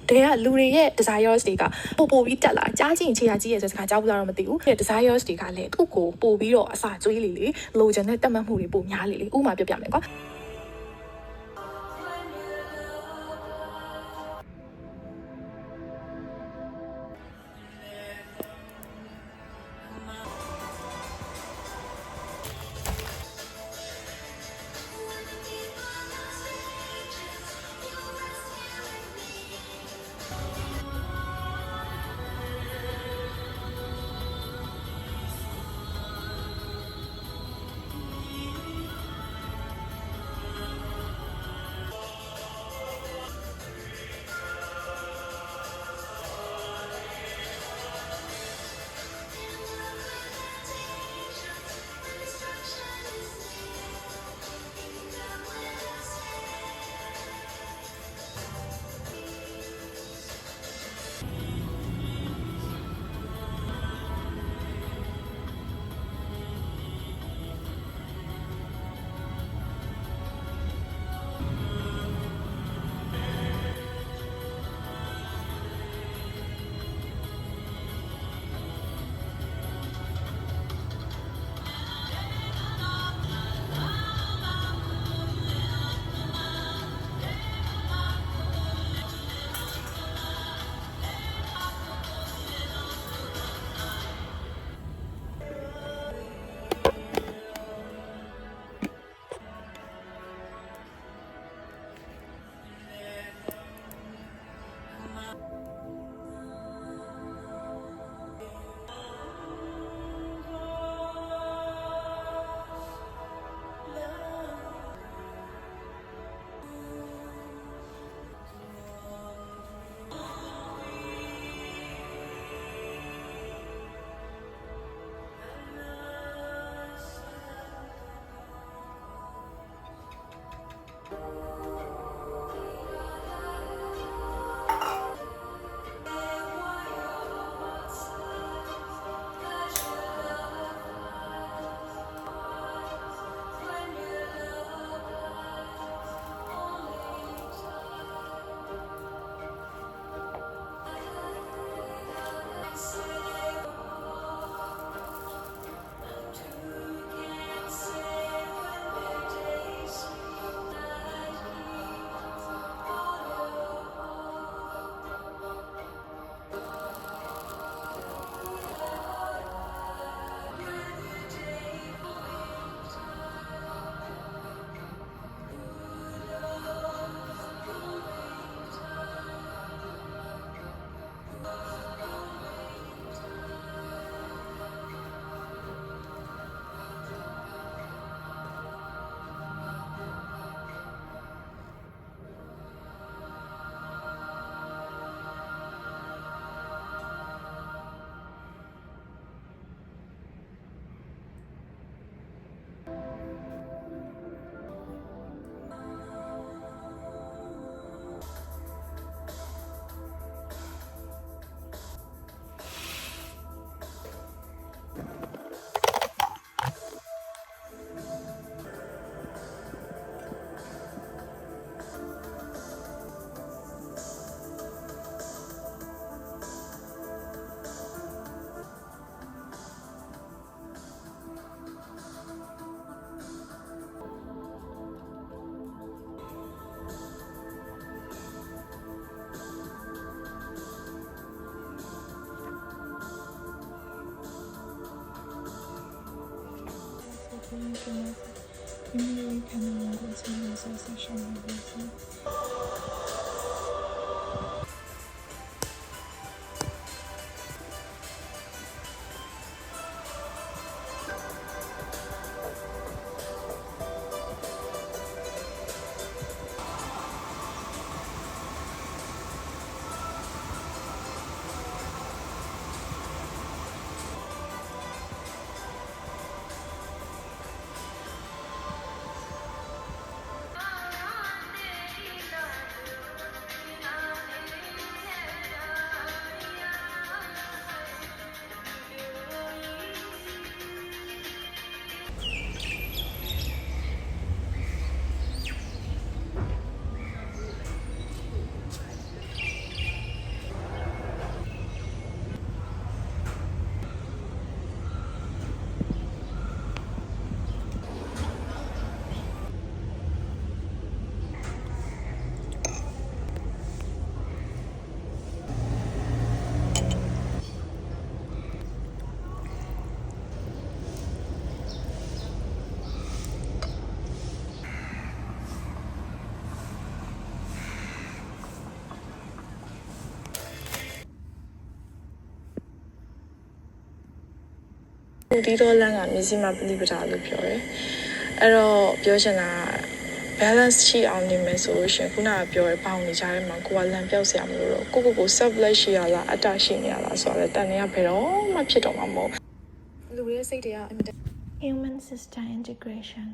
တဲကလူတွေရဲ့ desires တွေကပို့ပြီးတက်လာကြားချင်းချေရကြီးရဲ့စကားကြောက်လာတော့မသိဘူး desires တွေကလည်းသူ့ကိုပို့ပြီးတော့အစာကျွေးလေလိုချင်တဲ့တက်မှတ်မှုတွေပိုများလေဥပမာပြပြမယ်ကွာ因为他们能够参与小小上的微信。ဒီတော့လမ်းကမြစီမှာပလိပဒါလို့ပြောတယ်အဲ့တော့ပြောချင်တာ balance ရှိအောင်နေမယ်ဆိုလို့ရှင်ခုနကပြောရပေါင်းနေကြတဲ့မှာကိုကလမ်းပြောက်စရာမလိုတော့ကို self love ရှိရလားအတ္တရှိနေရလားဆိုတော့တန်နေရဘယ်တော့မှဖြစ်တော့မှာမဟုတ်လူရဲ့စိတ်တွေကအင်မတန် Human system integration